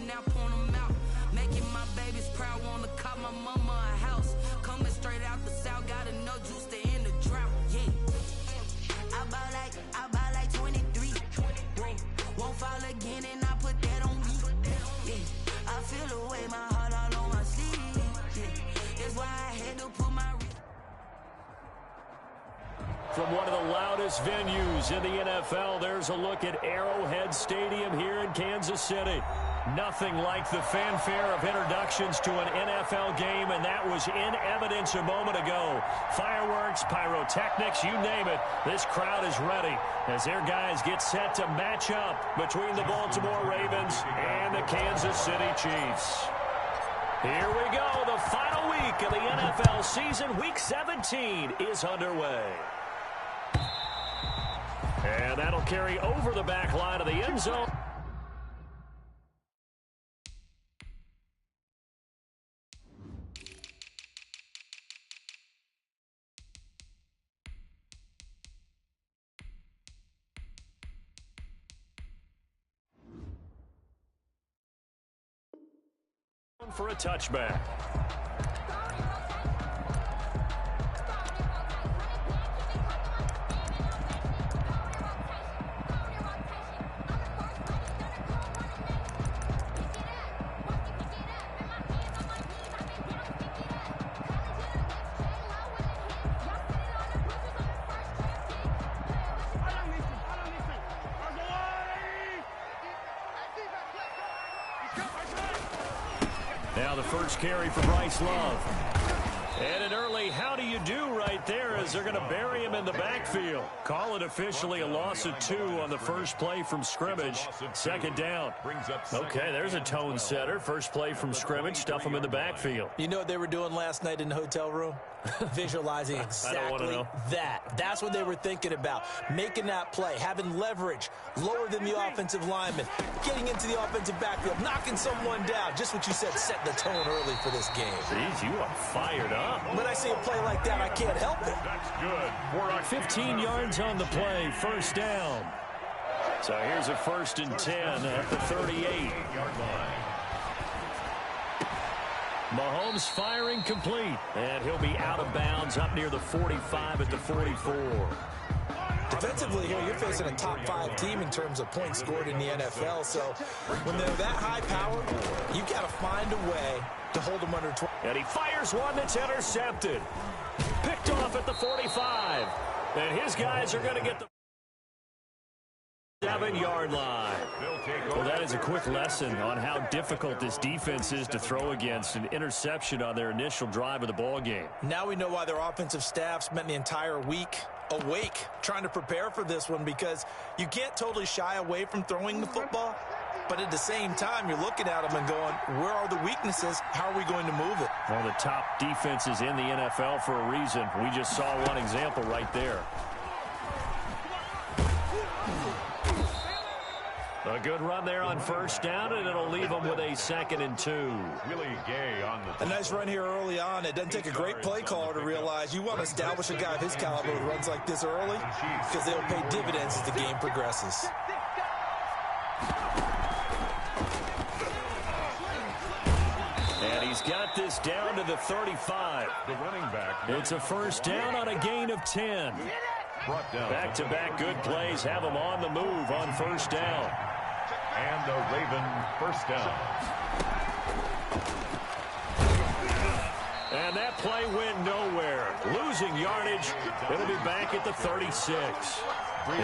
now point them out. Making my babies proud, wanna call my mama a house. Coming straight out the south, got enough juice to end the drought. Yeah. I bought like 23. Won't fall again, and I put that on me. Yeah. I feel the way, my heart all on my sleeve. Yeah. That's why I had to put my. From one of the loudest venues in the NFL, there's a look at Arrowhead Stadium here in Kansas City. Nothing like the fanfare of introductions to an NFL game, and that was in evidence a moment ago. Fireworks, pyrotechnics, you name it. This crowd is ready as their guys get set to match up between the Baltimore Ravens and the Kansas City Chiefs. Here we go. The final week of the NFL season, Week 17, is underway. And that'll carry over the back line of the end zone. For a touchback. Now the first carry for Bryce Love. And an early how do you do right there as they're going to bury him in the backfield. Call it officially a loss of 2 on the first play from scrimmage. Second down. Okay, there's a tone setter. First play from scrimmage, stuff him in the backfield. You know what they were doing last night in the hotel room? Visualizing exactly that. That's what they were thinking about. Making that play, having leverage, lower than the offensive lineman, getting into the offensive backfield, knocking someone down. Just what you said, set the tone early for this game. Jeez, you are fired up. When I see a play like that, I can't help it. That's good. 15 yards on the play, first down. So here's a 1st and 10 at the 38-yard line. Mahomes firing complete, and he'll be out of bounds up near the 45 at the 44. Defensively here, you're facing a top 5 team in terms of points scored in the NFL. So when they're that high power, you've got to find a way to hold them under 20. And he fires one that's intercepted. Picked off at the 45. And his guys are going to get the 7-yard line. Well, that is a quick lesson on how difficult this defense is to throw against. An interception on their initial drive of the ball game. Now we know why their offensive staff spent the entire week awake trying to prepare for this one, because you can't totally shy away from throwing the football, but at the same time you're looking at them and going, where are the weaknesses? How are we going to move it? One of the top defenses in the NFL for a reason. We just saw one example right there. A good run there on first down, and it'll leave them with a 2nd and 2. Willie Gay on the a nice run here early on. It doesn't take a great play caller to realize you want to establish a guy of his caliber who runs like this early, because they'll pay dividends as the game progresses. And he's got this down to the 35. The running back. It's a first down on a gain of 10. Back-to-back good plays have them on the move on first down. And the Raven first down. And that play went nowhere. Losing yardage. It'll be back at the 36.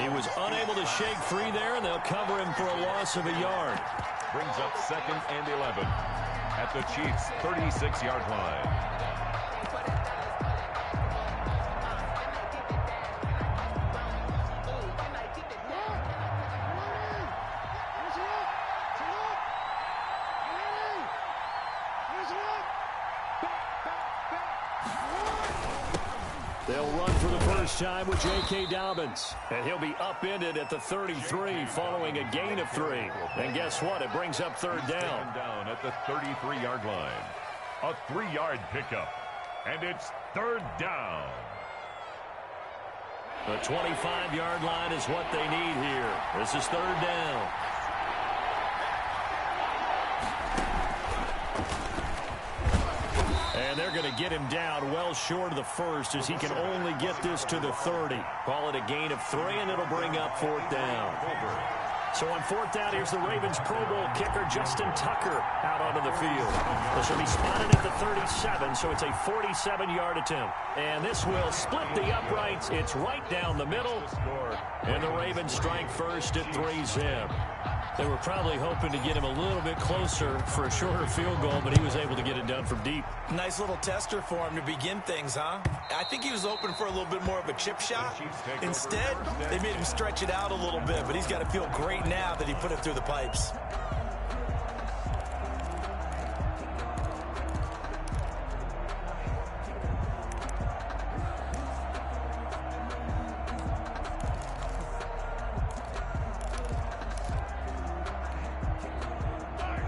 He was unable to shake free there, and they'll cover him for a loss of a yard. Brings up 2nd and 11 at the Chiefs' 36-yard line. They'll run for the first time with J.K. Dobbins. And he'll be upended at the 33 following a gain of 3. And guess what? It brings up 3rd down. Down at the 33-yard line. A 3-yard pickup. And it's 3rd down. The 25-yard line is what they need here. This is 3rd down. And they're going to get him down well short of the first as he can only get this to the 30. Call it a gain of 3, and it'll bring up 4th down. So on 4th down, here's the Ravens Pro Bowl kicker Justin Tucker out onto the field. This will be spotted at the 37, so it's a 47-yard attempt. And this will split the uprights. It's right down the middle. And the Ravens strike first at 3-zip. They were probably hoping to get him a little bit closer for a shorter field goal, but he was able to get it done from deep. Nice little tester for him to begin things, huh? I think he was open for a little bit more of a chip shot. Instead, they made him stretch it out a little bit, but he's got to feel great now that he put it through the pipes.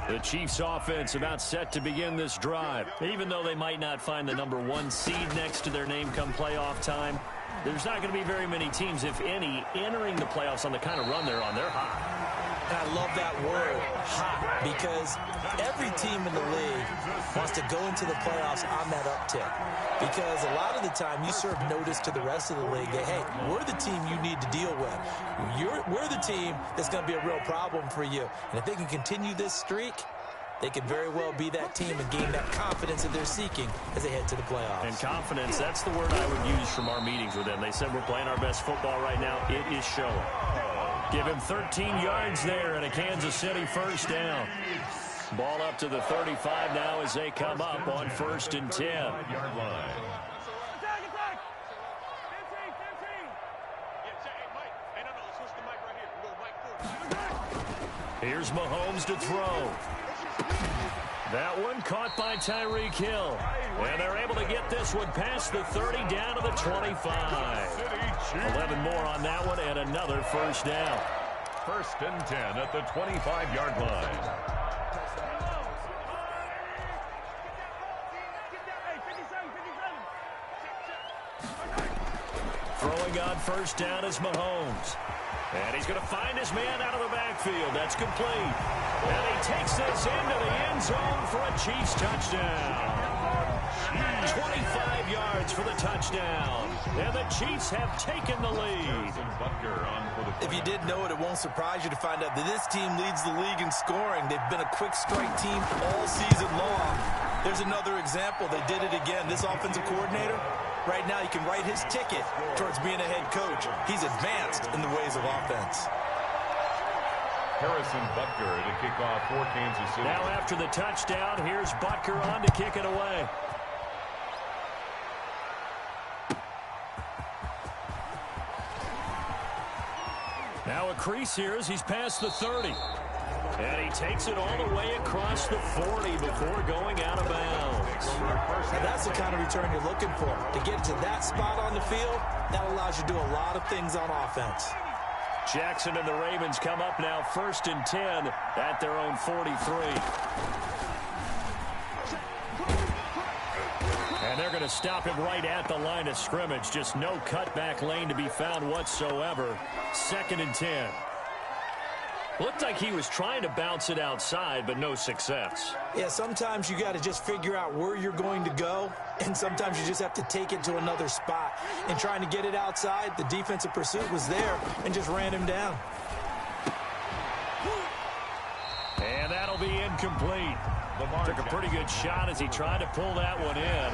The Chiefs offense about set to begin this drive. Even though they might not find the #1 seed next to their name come playoff time, there's not going to be very many teams, if any, entering the playoffs on the kind of run they're on. They're hot. And I love that word, hot, because every team in the league wants to go into the playoffs on that uptick. Because a lot of the time you serve notice to the rest of the league that, hey, we're the team you need to deal with. We're the team that's going to be a real problem for you. And if they can continue this streak, they could very well be that team and gain that confidence that they're seeking as they head to the playoffs. And confidence, that's the word I would use from our meetings with them. They said we're playing our best football right now. It is showing. Give him 13 yards there and a Kansas City 1st down. Ball up to the 35 now as they come up on 1st and 10. Here's Mahomes to throw. That one caught by Tyreek Hill. And they're able to get this one past the 30 down to the 25. 11 more on that one and another 1st down. 1st and 10 at the 25-yard line. Throwing on 1st down is Mahomes. And he's going to find his man out of the backfield. That's complete. And he takes this into the end zone for a Chiefs touchdown. 25 yards for the touchdown. And the Chiefs have taken the lead. If you didn't know it, it won't surprise you to find out that this team leads the league in scoring. They've been a quick strike team all season long. There's another example. They did it again. This offensive coordinator, right now, he can write his ticket towards being a head coach. He's advanced in the ways of offense. Harrison Butker to kick off for Kansas City. Now after the touchdown, here's Butker on to kick it away. Now a crease here as he's past the 30. And he takes it all the way across the 40 before going out of bounds. Now that's the kind of return you're looking for. To get to that spot on the field, that allows you to do a lot of things on offense. Jackson and the Ravens come up now 1st and 10 at their own 43. And they're going to stop him right at the line of scrimmage. Just no cutback lane to be found whatsoever. 2nd and 10. Looked like he was trying to bounce it outside, but no success. Yeah, sometimes you got to just figure out where you're going to go, and sometimes you just have to take it to another spot. And trying to get it outside, the defensive pursuit was there and just ran him down. And that'll be incomplete. Took a pretty good shot as he tried to pull that one in.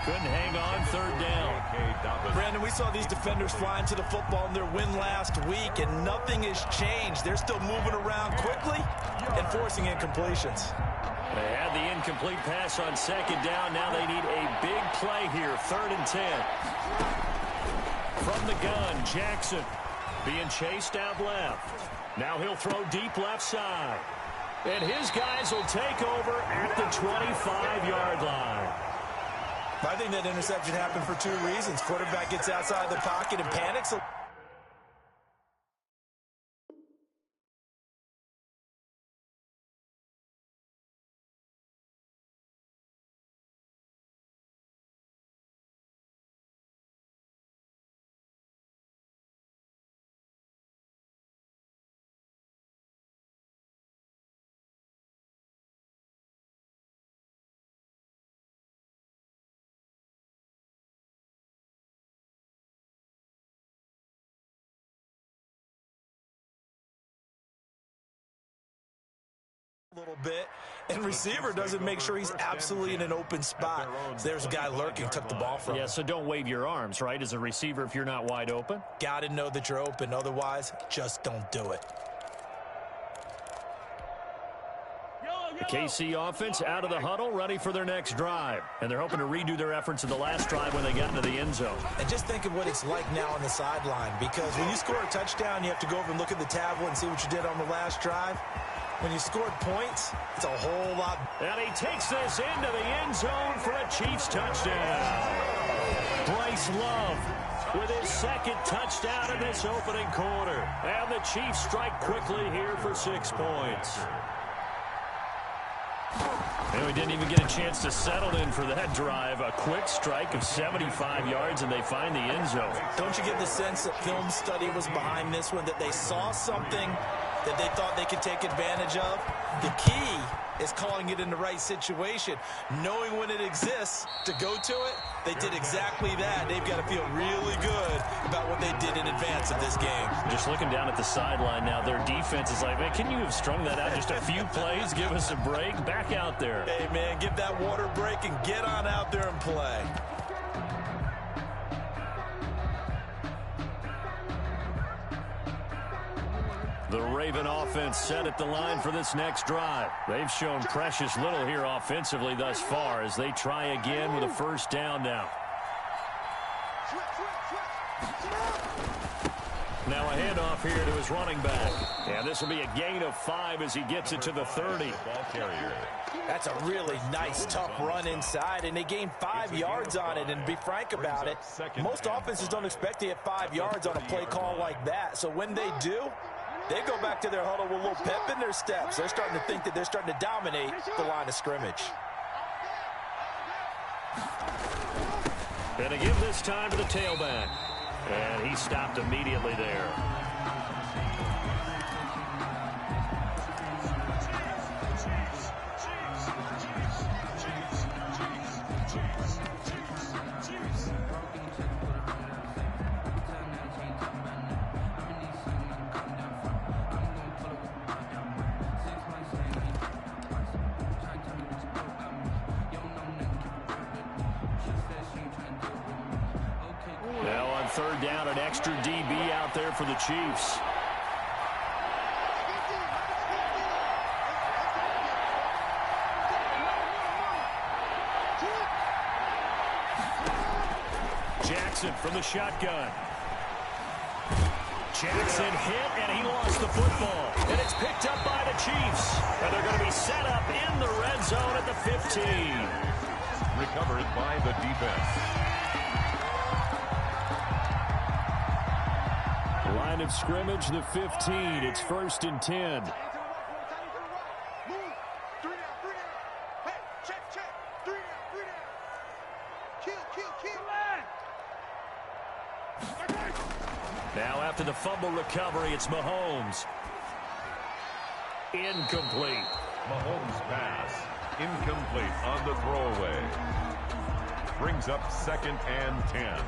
Couldn't hang on 3rd down. Brandon, we saw these defenders flying to the football in their win last week, and nothing has changed. They're still moving around quickly and forcing incompletions. They had the incomplete pass on 2nd down. Now they need a big play here. 3rd and 10. From the gun, Jackson being chased out left. Now he'll throw deep left side. And his guys will take over at the 25-yard line. I think that interception happened for 2 reasons. Quarterback gets outside the pocket and panics. little bit, and receiver doesn't make sure he's absolutely in an open spot. So there's a guy lurking, took the ball from him. Yeah, so don't wave your arms, right, as a receiver if you're not wide open. Got to know that you're open. Otherwise, just don't do it. The KC offense out of the huddle, ready for their next drive. And they're hoping to redo their efforts in the last drive when they got into the end zone. And just think of what it's like now on the sideline, because when you score a touchdown, you have to go over and look at the tablet and see what you did on the last drive. When you scored points, it's a whole lot. And he takes this into the end zone for a Chiefs touchdown. Bryce Love with his second touchdown in this opening quarter. And the Chiefs strike quickly here for 6 points. And we didn't even get a chance to settle in for that drive. A quick strike of 75 yards, and they find the end zone. Don't you get the sense that film study was behind this one, that they saw something that they thought they could take advantage of? The key is calling it in the right situation, knowing when it exists to go to it. They did exactly that. They've got to feel really good about what they did in advance of this game. Just looking down at the sideline now, their defense is like, man, can you have strung that out just a few plays? Give us a break. Back out there. Hey, man, give that water break and get on out there and play. The Raven offense set at the line for this next drive. They've shown precious little here offensively thus far as they try again with a first down now. Now a handoff here to his running back. And this will be a gain of 5 as he gets it to the 30. That's a really nice, tough run inside, and they gained 5 yards on it. And to be frank about it, most offenses don't expect to get 5 yards on a play call like that. So when they do, they go back to their huddle with a little pep in their steps. They're starting to think that they're starting to dominate the line of scrimmage. And to give this time to the tailback. And he stopped immediately there. Now on third down, an extra DB out there for the Chiefs. Jackson from the shotgun. Jackson hit, and he lost the football. And it's picked up by the Chiefs. And they're going to be set up in the red zone at the 15. Recovered by the defense. Line of scrimmage, the 15. It's 1st and 10. Now after the fumble recovery, it's Mahomes. Incomplete. Mahomes' pass. Incomplete on the throwaway. Brings up 2nd and 10.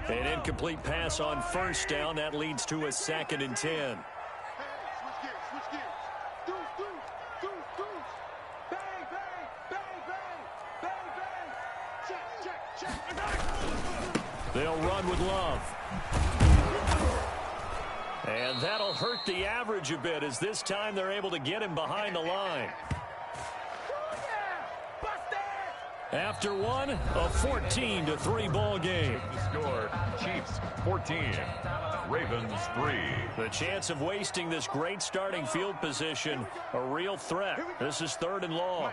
An incomplete pass on first down. That leads to a 2nd and 10. They'll run with Love. And that'll hurt the average a bit as this time they're able to get him behind the line. After one, a 14-3 ball game. The score, Chiefs 14, Ravens 3. The chance of wasting this great starting field position, a real threat. This is 3rd and long.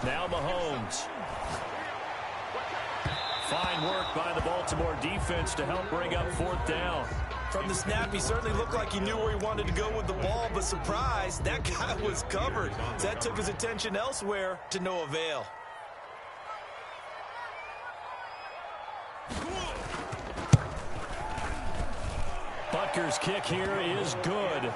Now Mahomes. Fine work by the Baltimore defense to help bring up 4th down. From the snap, he certainly looked like he knew where he wanted to go with the ball, but surprise, that guy was covered. So that took his attention elsewhere to no avail. Tucker's kick here is good.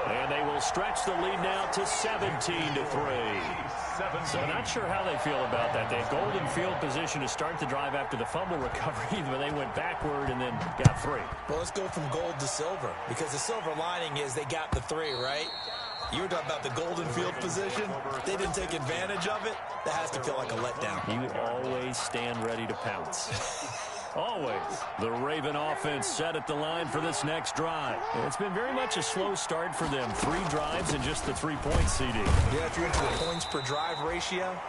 And they will stretch the lead now to 17-3. So not sure how they feel about that. They had golden field position to start the drive after the fumble recovery, but they went backward and then got 3. Well, let's go from gold to silver, because the silver lining is they got the 3, right? You were talking about the golden field position. They didn't take advantage of it. That has to feel like a letdown. You always stand ready to pounce. Always. The Raven offense set at the line for this next drive. It's been very much a slow start for them. 3 drives and just the 3 points, CD. Yeah, if you're into the points per drive ratio,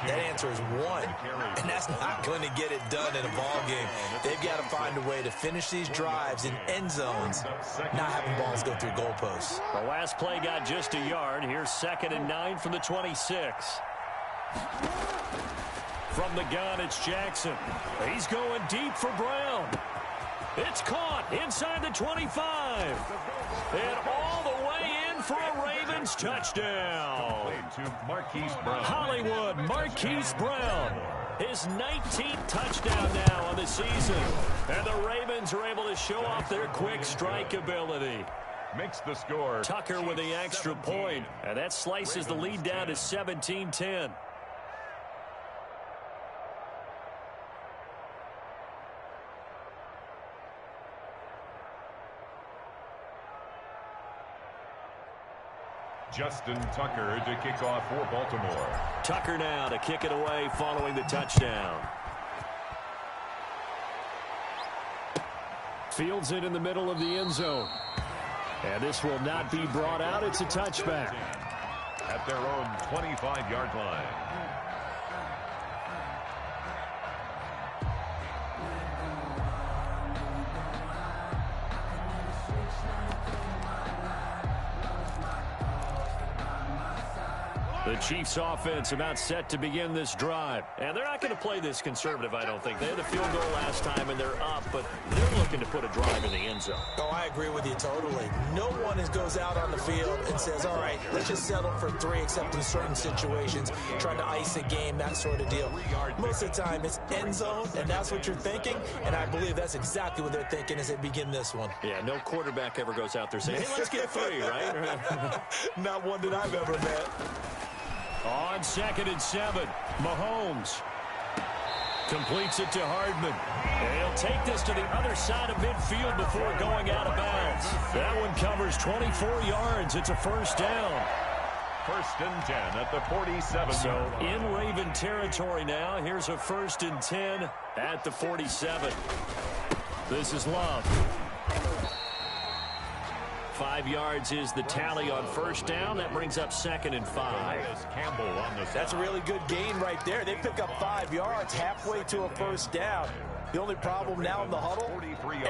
that answer is 1. And that's not going to get it done in a ball game. They've got to find a way to finish these drives in end zones, not having balls go through goalposts. The last play got just a yard. Here's 2nd and 9 from the 26. From the gun, it's Jackson. He's going deep for Brown. It's caught inside the 25. And all the way in for a Ravens touchdown. Hollywood Marquise Brown. His 19th touchdown now on the season. And the Ravens are able to show off their quick strike ability. Makes the score. Tucker with the extra point. And that slices the lead down to 17-10. Justin Tucker to kick off for Baltimore. Tucker now to kick it away following the touchdown. Fields it in the middle of the end zone. And this will not be brought out. It's a touchback. At their own 25-yard line. The Chiefs offense about set to begin this drive. And they're not going to play this conservative, I don't think. They had a field goal last time, and they're up, but they're looking to put a drive in the end zone. Oh, I agree with you totally. No one goes out on the field and says, all right, let's just settle for 3, except in certain situations, trying to ice a game, that sort of deal. Most of the time, it's end zone, and that's what you're thinking, and I believe that's exactly what they're thinking as they begin this one. Yeah, no quarterback ever goes out there saying, hey, let's get 3, right? Not one that I've ever met. On 2nd and 7, Mahomes completes it to Hardman. And he'll take this to the other side of midfield before going out of bounds. That one covers 24 yards. It's a first down. 1st and 10 at the 47. So in Raven territory now. Here's a 1st and 10 at the 47. This is Love. 5 yards is the tally on first down. That brings up 2nd and 5. That's a really good gain right there. They pick up 5 yards halfway to a first down. The only problem now in the huddle,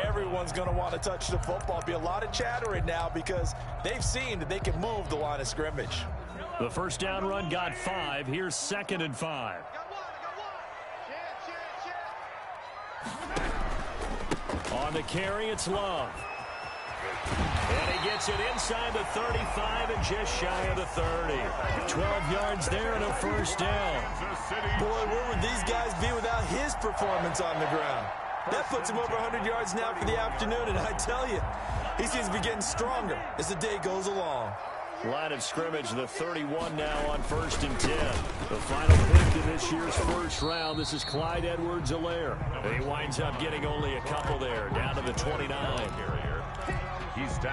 everyone's going to want to touch the football. Be a lot of chattering now because they've seen that they can move the line of scrimmage. The first down run got 5. Here's 2nd and 5. On the carry, it's Love. And he gets it inside the 35 and just shy of the 30. 12 yards there and a first down. Boy, where would these guys be without his performance on the ground? That puts him over 100 yards now for the afternoon, and I tell you, he seems to be getting stronger as the day goes along. Line of scrimmage, the 31 now on 1st and 10. The final pick in this year's first round. This is Clyde Edwards-Helaire. He winds up getting only a couple there, down to the 29.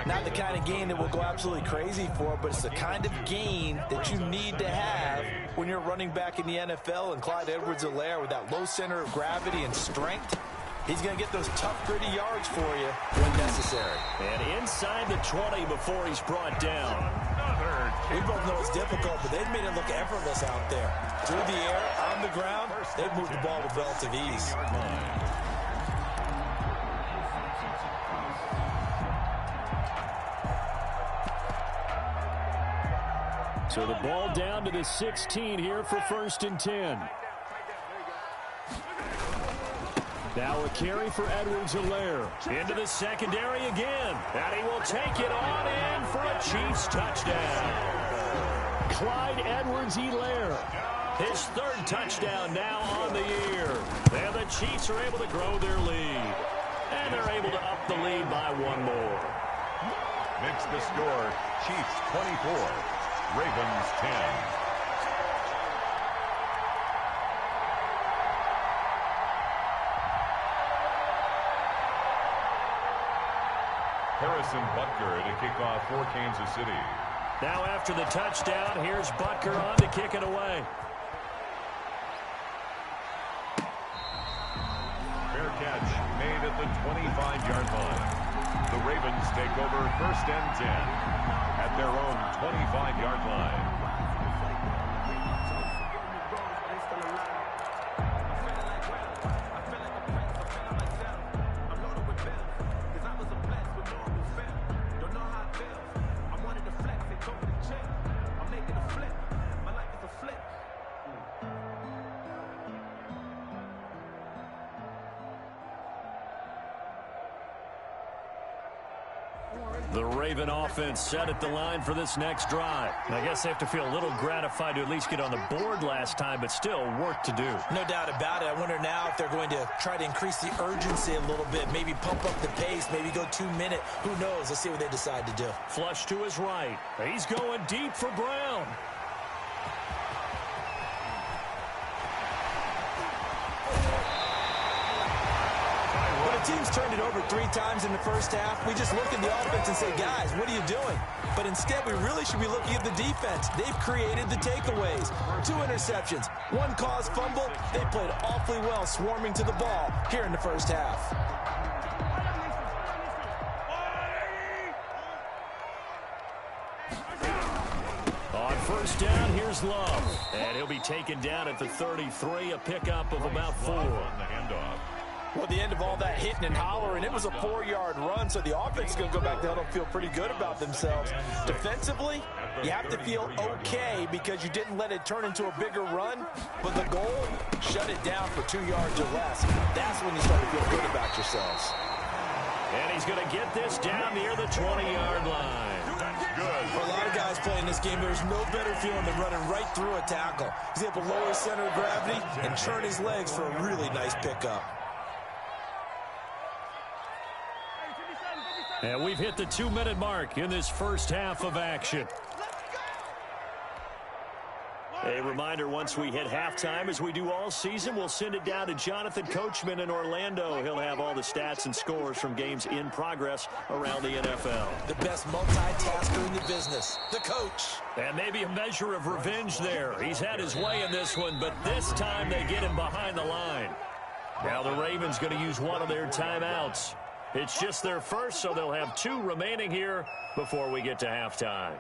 Not the kind of gain that we'll go absolutely crazy for, but it's the kind of gain that you need to have when you're running back in the NFL. And Clyde Edwards-Helaire, with that low center of gravity and strength, he's going to get those tough, gritty yards for you when necessary. And inside the 20 before he's brought down. We both know it's difficult, but they've made it look effortless out there. Through the air, on the ground, they've moved the ball with relative ease. So the ball down to the 16 here for 1st and 10. Now a carry for Edwards-Helaire. Into the secondary again. And he will take it on in for a Chiefs touchdown. Clyde Edwards-Helaire. His 3rd touchdown now on the year. And the Chiefs are able to grow their lead. And they're able to up the lead by 1 more. Makes the score Chiefs 24, Ravens 10. Harrison Butker to kick off for Kansas City. Now after the touchdown, here's Butker on to kick it away. Fair catch made at the 25-yard line. The Ravens take over 1st and 10 at their own 25-yard line. The Raven offense set at the line for this next drive. I guess they have to feel a little gratified to at least get on the board last time, but still work to do. No doubt about it. I wonder now if they're going to try to increase the urgency a little bit, maybe pump up the pace, maybe go 2-minute. Who knows? Let's see what they decide to do. Flush to his right. He's going deep for Brown. Teams turned it over 3 times in the first half. We just look at the offense and say, guys, what are you doing? But instead, we really should be looking at the defense. They've created the takeaways. 2 interceptions, 1 caused fumble. They played awfully well swarming to the ball here in the first half. On 1st down, here's Love. And he'll be taken down at the 33, a pickup of about 4. On the handoff. Well, the end of all that hitting and hollering, it was a 4-yard run, so the offense is going to go back down and feel pretty good about themselves. Defensively, you have to feel okay because you didn't let it turn into a bigger run, but the goal, shut it down for 2 yards or less. That's when you start to feel good about yourselves. And he's going to get this down near the 20-yard line. Good. For a lot of guys playing this game, there's no better feeling than running right through a tackle. He's able to lower his center of gravity and turn his legs for a really nice pickup. And we've hit the 2-minute mark in this first half of action. A reminder, once we hit halftime, as we do all season, we'll send it down to Jonathan Coachman in Orlando. He'll have all the stats and scores from games in progress around the NFL. The best multitasker in the business, the coach. And maybe a measure of revenge there. He's had his way in this one, but this time they get him behind the line. Now the Ravens going to use one of their timeouts. It's just their first, so they'll have 2 remaining here before we get to halftime.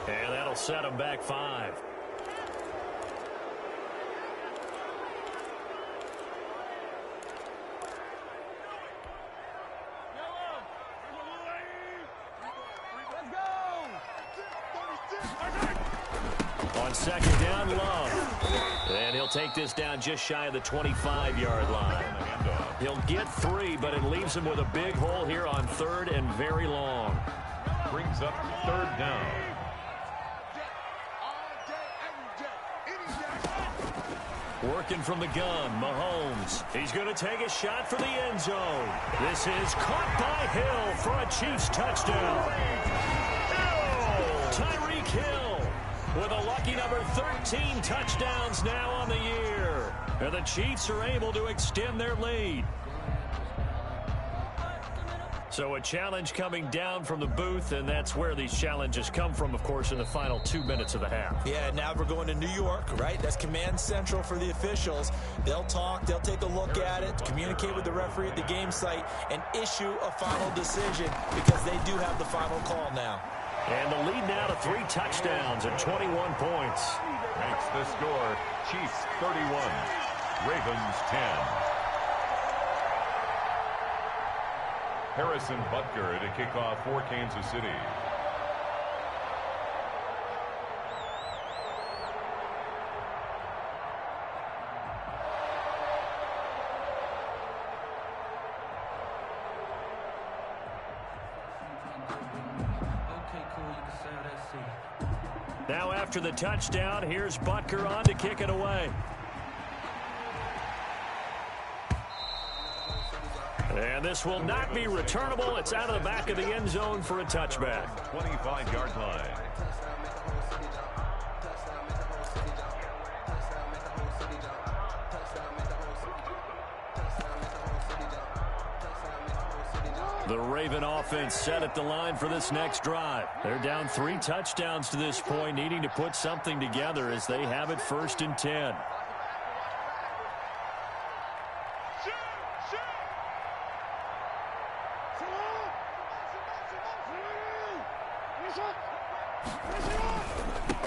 And that'll set them back 5. On 2nd down, Love. And he'll take this down just shy of the 25-yard line. He'll get 3, but it leaves him with a big hole here on 3rd and very long. Brings up 3rd down. Working from the gun, Mahomes. He's going to take a shot for the end zone. This is caught by Hill for a Chiefs touchdown. Tyreek Hill with a lucky number 13 touchdowns now on the year. And the Chiefs are able to extend their lead. So a challenge coming down from the booth, and that's where these challenges come from, of course, in the final 2 minutes of the half. Yeah, now we're going to New York, right? That's command central for the officials. They'll talk, they'll take a look at it, communicate with the referee at the game site, and issue a final decision because they do have the final call now. And the lead now to 3 touchdowns and 21 points. Makes the score Chiefs 31, Ravens 10. Harrison Butker to kick off for Kansas City. Now after the touchdown, here's Butker on to kick it away. And this will not be returnable. It's out of the back of the end zone for a touchback. 25-yard line. The Raven offense set at the line for this next drive. They're down 3 touchdowns to this point, needing to put something together as they have it 1st and 10.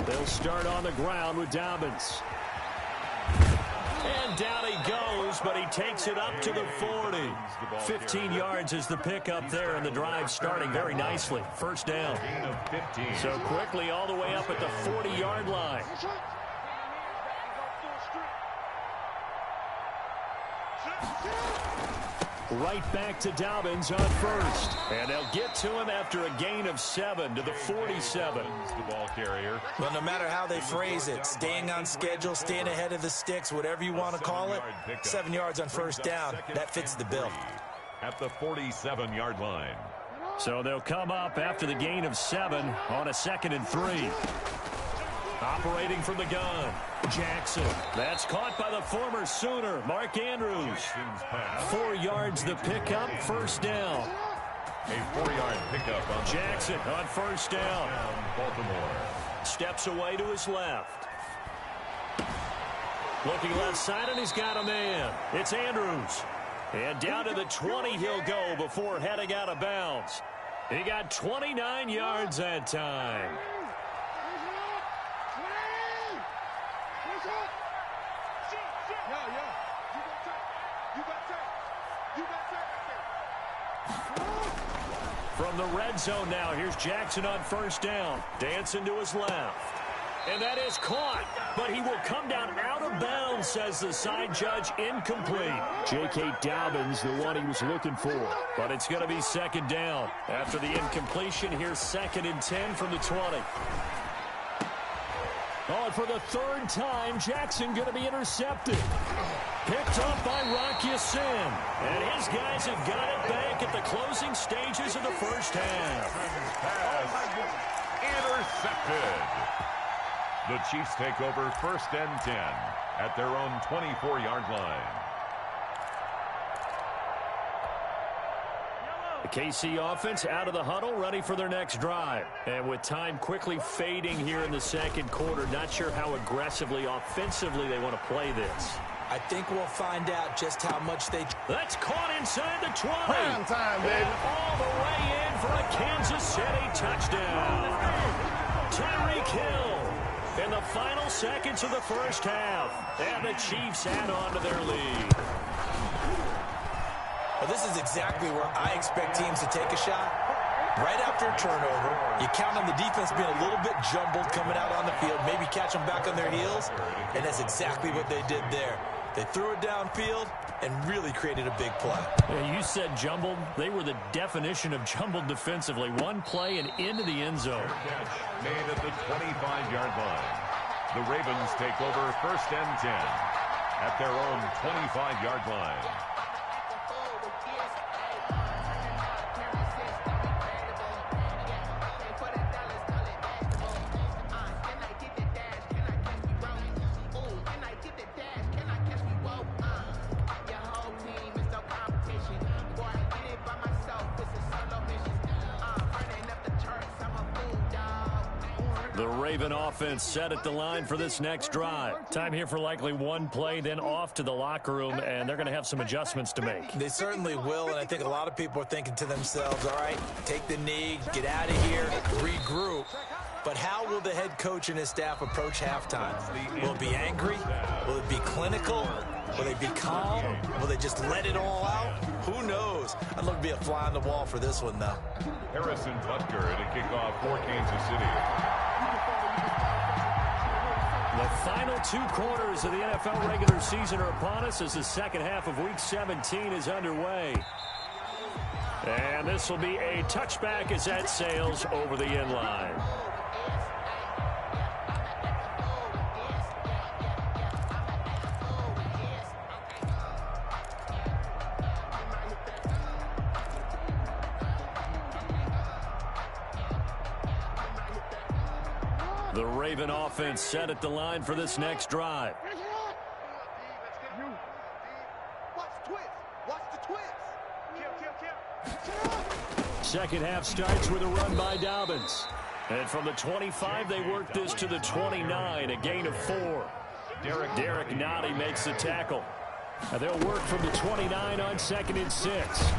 They'll start on the ground with Dobbins. And down he goes, but he takes it up to the 40. 15 yards is the pickup there, and the drive starting very nicely. 1st down. So quickly all the way up at the 40-yard line. Right back to Dobbins on 1st. And they'll get to him after a gain of 7 to the 47. The ball carrier. Well, no matter how they phrase it, staying on schedule, staying ahead of the sticks, whatever you want to call it, 7 yards on 1st down, that fits the bill. At the 47-yard line. So they'll come up after the gain of 7 on a 2nd and 3. Operating from the gun, Jackson. That's caught by the former Sooner, Mark Andrews. 4 yards the pickup, 1st down. A 4-yard pickup on Jackson on 1st down. Baltimore. Steps away to his left. Looking left side, and he's got a man. It's Andrews. And down to the 20 he'll go before heading out of bounds. He got 29 yards that time. From the red zone now, here's Jackson on 1st down. Dancing to his left. And that is caught, but he will come down out of bounds, says the side judge. Incomplete. J.K. Dobbins, the one he was looking for. But it's going to be 2nd down. After the incompletion, here's 2nd and 10 from the 20. Oh, and for the 3rd time, Jackson going to be intercepted. Picked up by Rock Ya-Sin. And his guys have got it back at the closing stages of the 1st half. Intercepted. The Chiefs take over 1st and 10 at their own 24-yard line. The KC offense out of the huddle, ready for their next drive. And with time quickly fading here in the 2nd quarter, not sure how aggressively, offensively they want to play this. I think we'll find out just how much they... That's caught inside the 20. Prime time, baby. And all the way in for a Kansas City touchdown. Tyreek Hill in the final seconds of the 1st half. And the Chiefs add on to their lead. Well, this is exactly where I expect teams to take a shot. Right after a turnover, you count on the defense being a little bit jumbled coming out on the field, maybe catch them back on their heels, and that's exactly what they did there. They threw it downfield and really created a big play. Yeah, you said jumbled. They were the definition of jumbled defensively. One play and into the end zone. Catch made at the 25-yard line. The Ravens take over 1st and 10 at their own 25-yard line. The Raven offense set at the line for this next drive. Time here for likely one play, then off to the locker room, and they're going to have some adjustments to make. They certainly will, and I think a lot of people are thinking to themselves, all right, take the knee, get out of here, regroup. But how will the head coach and his staff approach halftime? Will it be angry? Will it be clinical? Will they be calm? Will they just let it all out? Who knows? I'd love to be a fly on the wall for this one, though. Harrison Butker to kick off for Kansas City. The final 2 quarters of the NFL regular season are upon us as the second half of Week 17 is underway. And this will be a touchback as that sails over the end line. The Raven offense set at the line for this next drive. Second half starts with a run by Dobbins. And from the 25, they work this to the 29, a gain of 4. Derek Nottie makes the tackle. Now they'll work from the 29 on 2nd and 6.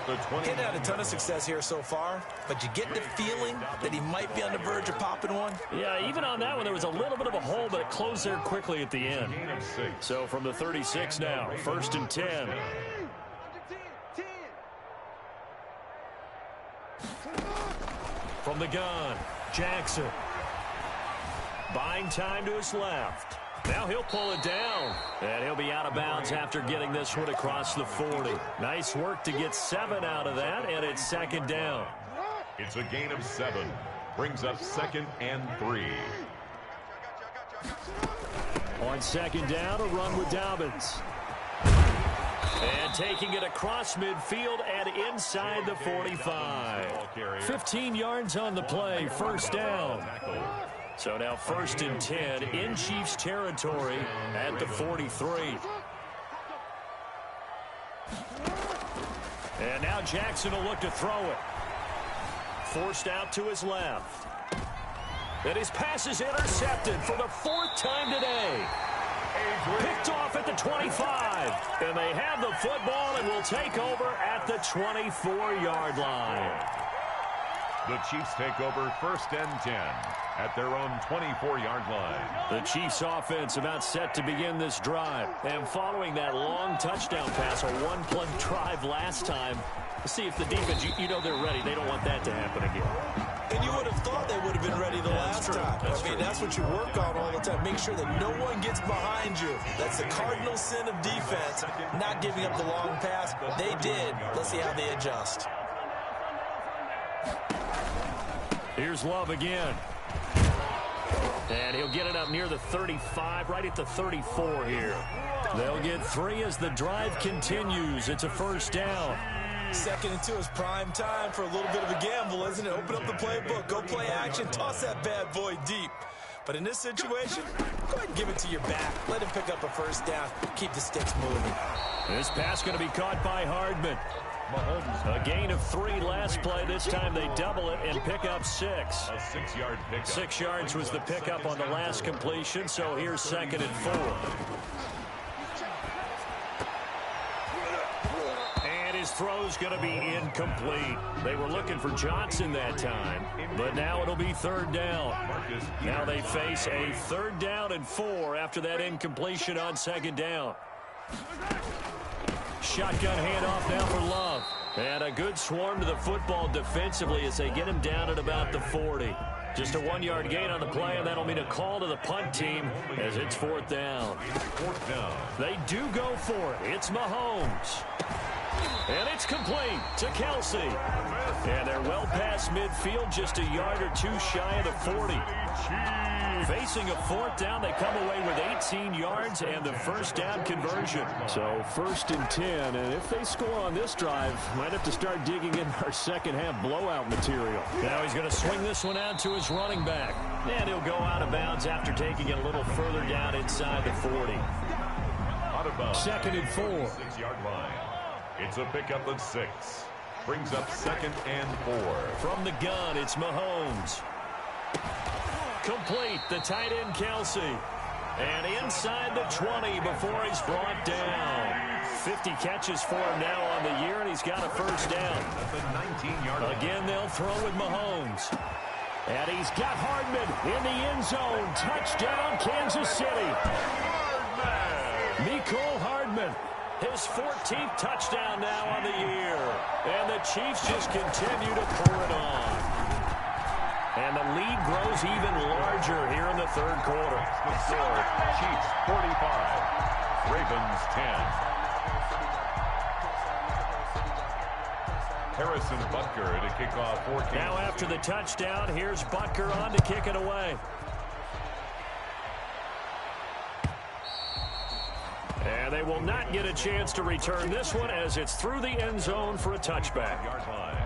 He's had a ton of success here so far, but you get the feeling that he might be on the verge of popping one. Yeah, even on that one, there was a little bit of a hole, but it closed there quickly at the end. So from the 36 now, 1st and 10. From the gun, Jackson. Buying time to his left. Now he'll pull it down, and he'll be out of bounds after getting this one across the 40. Nice work to get 7 out of that, and it's 2nd down. It's a gain of 7. Brings up 2nd and 3. On 2nd down, a run with Dobbins. And taking it across midfield and inside the 45. 15 yards on the play, 1st down. So now 1st and 10 in Chiefs territory at the 43. And now Jackson will look to throw it. Forced out to his left. And his pass is intercepted for the 4th time today. Picked off at the 25. And they have the football and will take over at the 24-yard line. The Chiefs take over 1st and 10 at their own 24-yard line. The Chiefs offense about set to begin this drive. And following that long touchdown pass, a 1-play drive last time, let's see if the defense, you know they're ready. They don't want that to happen again. And you would have thought they would have been ready the last time. That's what you work on all the time. Make sure that no one gets behind you. That's the cardinal sin of defense, not giving up the long pass. They did. Let's see how they adjust. Here's Love again. And he'll get it up near the 35, right at the 34 here. They'll get 3 as the drive continues. It's a 1st down. 2nd and 2 is prime time for a little bit of a gamble, isn't it? Open up the playbook, go play action, toss that bad boy deep. But in this situation, go ahead and give it to your back. Let him pick up a 1st down. Keep the sticks moving. This pass going to be caught by Hardman. A gain of 3 last play. This time they double it and pick up 6. A 6-yard pickup. 6 yards was the pickup on the last completion, so here's 2nd and 4. And his throw's going to be incomplete. They were looking for Johnson that time, but now it'll be 3rd down. Now they face a 3rd down and 4 after that incompletion on 2nd down. Shotgun handoff now for Love. And a good swarm to the football defensively as they get him down at about the 40. Just a 1-yard gain on the play, and that'll mean a call to the punt team as it's 4th down. 4th down. They do go for it. It's Mahomes. And it's complete to Kelsey. And they're well past midfield, just a yard or 2 shy of the 40. Facing a 4th down, they come away with 18 yards and the 1st down conversion. So 1st and 10, and if they score on this drive, might have to start digging in our 2nd half blowout material. Now he's going to swing this one out to his running back. And he'll go out of bounds after taking it a little further down inside the 40. Out of bounds. 2nd and 4. 6-yard line. It's a pickup of 6. Brings up 2nd and 4. From the gun, it's Mahomes. Complete, the tight end Kelsey. And inside the 20 before he's brought down. 50 catches for him now on the year, and he's got a first down. Again, they'll throw with Mahomes. And he's got Hardman in the end zone. Touchdown, Kansas City. Mecole Hardman, his 14th touchdown now on the year. And the Chiefs just continue to pour it on. And the lead grows even larger here in the third quarter. The score, Chiefs 45, Ravens 10. Harrison Butker to kick off for Kansas. Now after the touchdown, here's Butker on to kick it away. And they will not get a chance to return this one as it's through the end zone for a touchback. Yard line.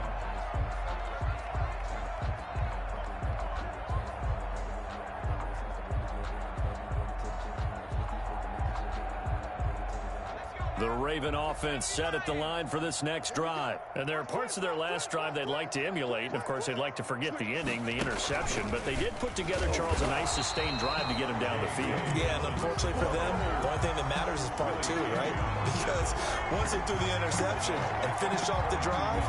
The Raven offense set at the line for this next drive. And there are parts of their last drive they'd like to emulate. And, of course, they'd like to forget the ending, the interception. But they did put together, Charles, a nice sustained drive to get him down the field. Yeah, and unfortunately for them, the only thing that matters is part two, right? Because once they threw the interception and finished off the drive,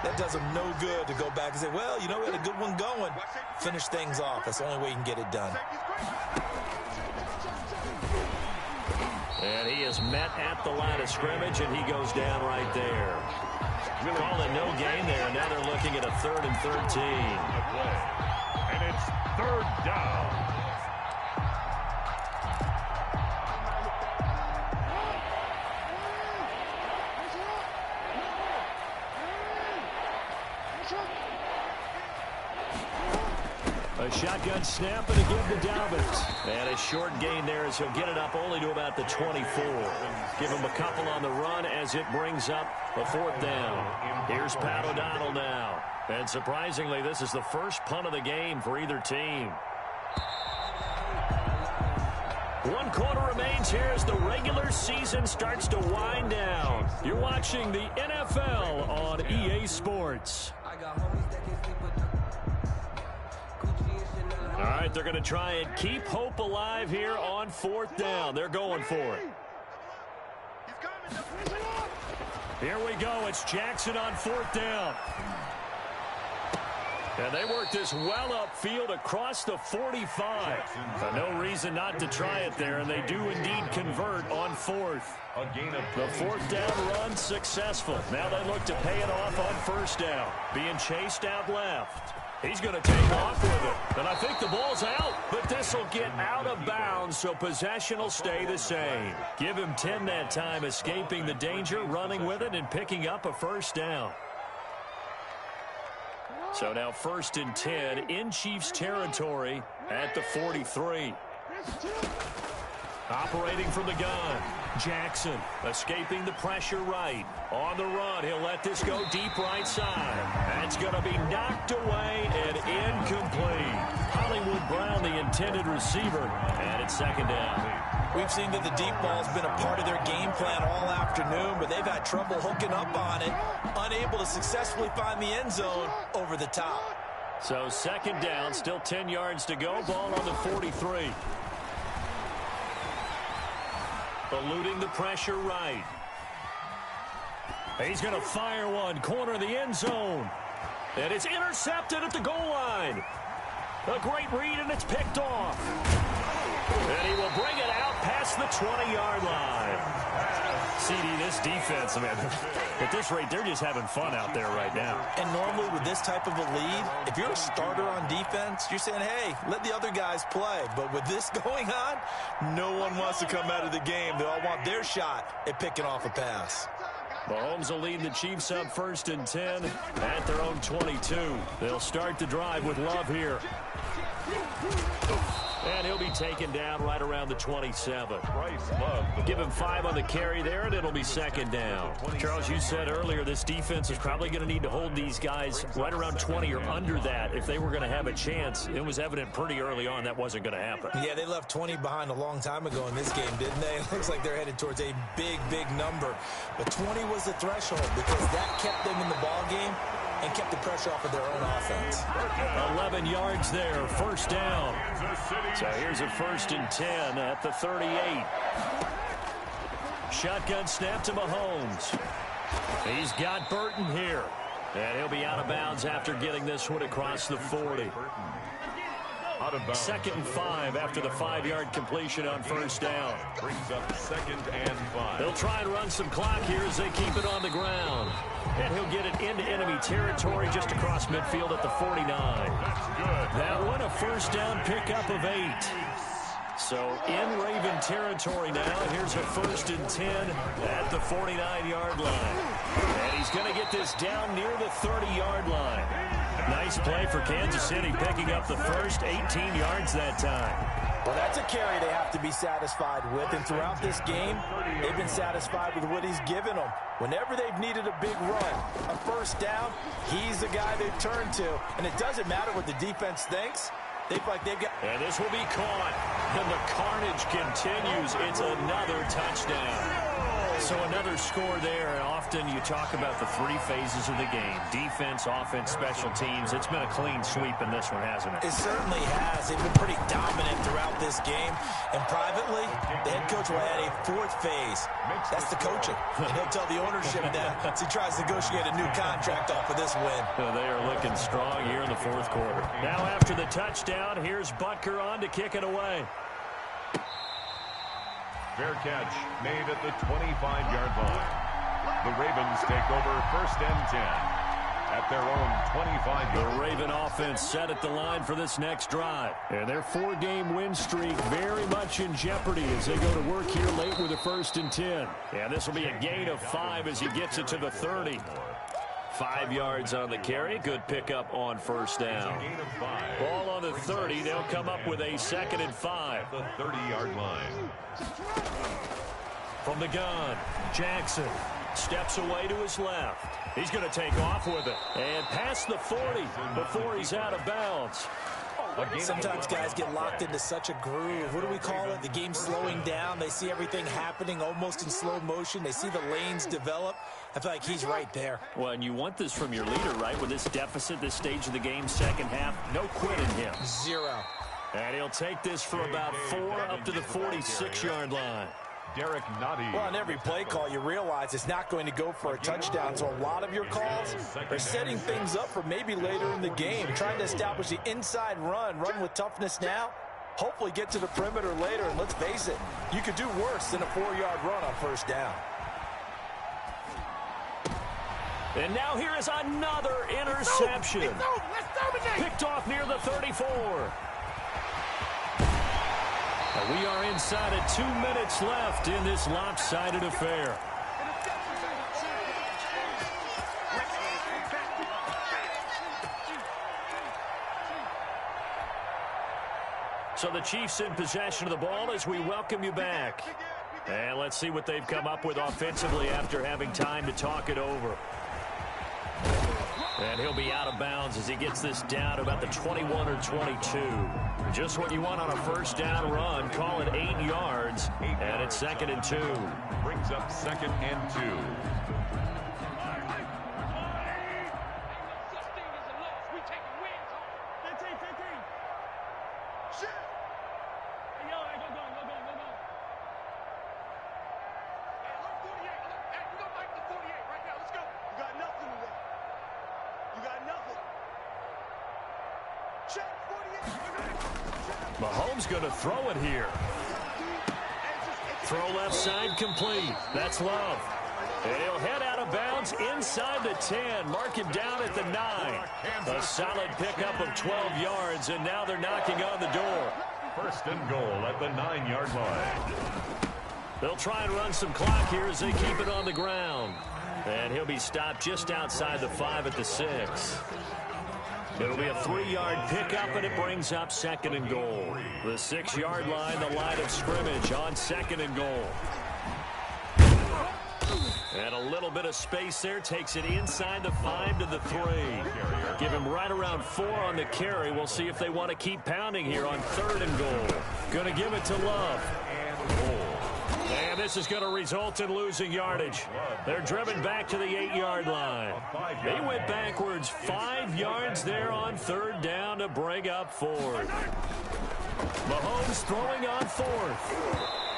that does them no good to go back and say, well, you know, we had a good one going. Finish things off. That's the only way you can get it done. And he is met at the line of scrimmage, and he goes down right there. Call it no gain there. Now they're looking at a 3rd and 13. And it's 3rd down. A shotgun snap and a give to Dobbins. And a short gain there as he'll get it up only to about the 24. Give him a couple on the run as it brings up a 4th down. Here's Pat O'Donnell now. And surprisingly, this is the first punt of the game for either team. 1 quarter remains here as the regular season starts to wind down. You're watching the NFL on EA Sports. All right, they're going to try and keep hope alive here on 4th down. They're going for it. Here we go. It's Jackson on 4th down. And they work this well upfield across the 45. No reason not to try it there, and they do indeed convert on 4th. The 4th down run successful. Now they look to pay it off on 1st down. Being chased out left. He's going to take off with it. And I think the ball's out, but this will get out of bounds, so possession will stay the same. Give him 10 that time, escaping the danger, running with it, and picking up a 1st down. So now 1st and 10 in Chiefs territory at the 43. Operating from the gun. Jackson escaping the pressure right. On the run, he'll let this go deep right side. That's going to be knocked away and incomplete. Hollywood Brown, the intended receiver, and it's 2nd down. We've seen that the deep ball's been a part of their game plan all afternoon, but they've had trouble hooking up on it, unable to successfully find the end zone over the top. So 2nd down, still 10 yards to go. Ball on the 43. Eluding the pressure right. He's going to fire one. Corner of the end zone. And it's intercepted at the goal line. A great read, and it's picked off. And he will bring it out past the 20-yard line. CD, this defense, man, at this rate, they're just having fun out there right now. And normally with this type of a lead, if you're a starter on defense, you're saying, hey, let the other guys play. But with this going on, no one wants to come out of the game. They all want their shot at picking off a pass. Mahomes will lead the Chiefs up 1st and 10 at their own 22. They'll start the drive with Love here. And he'll be taken down right around the 27. Give him 5 on the carry there, and it'll be 2nd down. Charles, you said earlier this defense is probably going to need to hold these guys right around 20 or under that if they were going to have a chance. It was evident pretty early on that wasn't going to happen. Yeah, they left 20 behind a long time ago in this game, didn't they? It looks like they're headed towards a big, big number. But 20 was the threshold because that kept them in the ball game and kept the pressure off of their own offense. 11 yards there, first down. So here's a 1st and 10 at the 38. Shotgun snap to Mahomes. He's got Burton here. And he'll be out of bounds after getting this one across the 40. 2nd and 5 after the 5-yard completion on first down. Brings up 2nd and 5. They'll try and run some clock here as they keep it on the ground. And he'll get it into enemy territory just across midfield at the 49. That's good. That one a first down pickup of 8. So in Raven territory now, here's a 1st and 10 at the 49-yard line. And he's going to get this down near the 30-yard line. Nice play for Kansas City, picking up the first 18 yards that time. Well, that's a carry they have to be satisfied with, and throughout this game, they've been satisfied with what he's given them. Whenever they've needed a big run, a first down, he's the guy they've turned to, and it doesn't matter what the defense thinks. They've got. And this will be caught, and the carnage continues. It's another touchdown. So another score there, and often you talk about the 3 phases of the game. Defense, offense, special teams. It's been a clean sweep in this one, hasn't it? It certainly has. They've been pretty dominant throughout this game. And privately, the head coach will add a 4th phase. That's the coaching. And he'll tell the ownership that as he tries to negotiate a new contract off of this win. They are looking strong here in the 4th quarter. Now after the touchdown, here's Butker on to kick it away. Fair catch made at the 25-yard line. The Ravens take over 1st and 10 at their own 25-yard line. The Raven offense set at the line for this next drive. And their 4-game win streak very much in jeopardy as they go to work here late with a 1st and 10. And this will be a gain of 5 as he gets it to the 30. 5 yards on the carry. Good pickup on first down. Ball on the 30. They'll come up with a 2nd and 5. The 30-yard line. From the gun, Jackson steps away to his left. He's going to take off with it. And past the 40 before he's out of bounds. Sometimes guys get locked into such a groove. What do we call it? The game's slowing down. They see everything happening almost in slow motion. They see the lanes develop. I feel like he's right there. Well, and you want this from your leader, right? With this deficit, this stage of the game, second half, no quitting him. 0. And he'll take this for about 4 up to the 46-yard line. Derek Nottie. Well, on every play call, you realize it's not going to go for a touchdown. So a lot of your calls are setting things up for maybe later in the game, trying to establish the inside run with toughness now, hopefully get to the perimeter later. And let's face it, you could do worse than a 4-yard run on first down. And now here is another interception. Picked off near the 34. And we are inside of 2 minutes left in this lopsided affair. So the Chiefs in possession of the ball as we welcome you back. And let's see what they've come up with offensively after having time to talk it over. And he'll be out of bounds as he gets this down to about the 21 or 22. Just what you want on a first down run. Call it 8 yards. And it's 2nd and 2. Brings up 2nd and 2. Mahomes going to throw it here. Throw left side complete. That's Love. And he'll head out of bounds inside the 10. Mark him down at the 9. A solid pickup of 12 yards, and now they're knocking on the door. 1st and goal at the 9-yard line. They'll try and run some clock here as they keep it on the ground. And he'll be stopped just outside the 5 at the 6. It'll be a 3-yard pickup, and it brings up 2nd and goal. The 6-yard line, the line of scrimmage on 2nd and goal. And a little bit of space there takes it inside the 5 to the 3. Give him right around 4 on the carry. We'll see if they want to keep pounding here on 3rd and goal. Going to give it to Love. And this is going to result in losing yardage. They're driven back to the 8-yard line. They went backwards 5 yards there on 3rd down to bring up 4th. Mahomes throwing on 4th.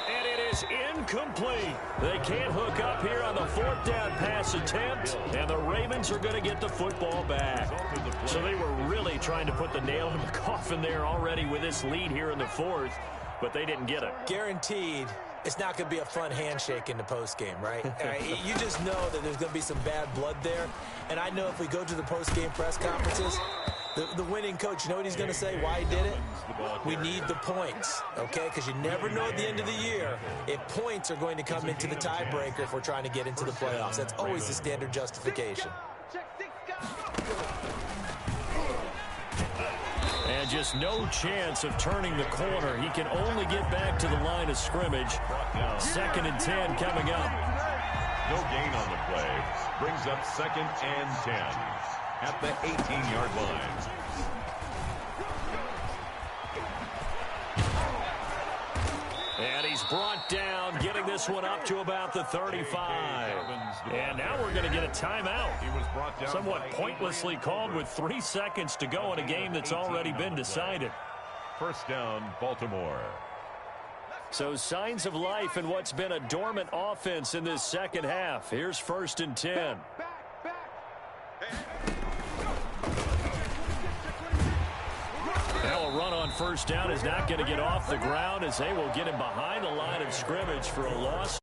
And it is incomplete. They can't hook up here on the 4th down pass attempt. And the Ravens are going to get the football back. So they were really trying to put the nail in the coffin there already with this lead here in the 4th. But they didn't get it. Guaranteed it's not going to be a fun handshake in the postgame, right? You just know that there's going to be some bad blood there. And I know if we go to the postgame press conferences, the winning coach, you know what he's going to say, why he did it? We need the points, okay? Because you never know at the end of the year if points are going to come into the tiebreaker if we're trying to get into the playoffs. That's always the standard justification. And just no chance of turning the corner. He can only get back to the line of scrimmage. 2nd and 10 coming up. No gain on the play. Brings up 2nd and 10 at the 18-yard line. And he's brought down, getting this one up to about the 35. And now we're going to get a timeout. Somewhat pointlessly called with 3 seconds to go in a game that's already been decided. 1st down, Baltimore. So signs of life in what's been a dormant offense in this 2nd half. Here's 1st and 10. Now a run on 1st down is not going to get off the ground as they will get him behind the line of scrimmage for a loss.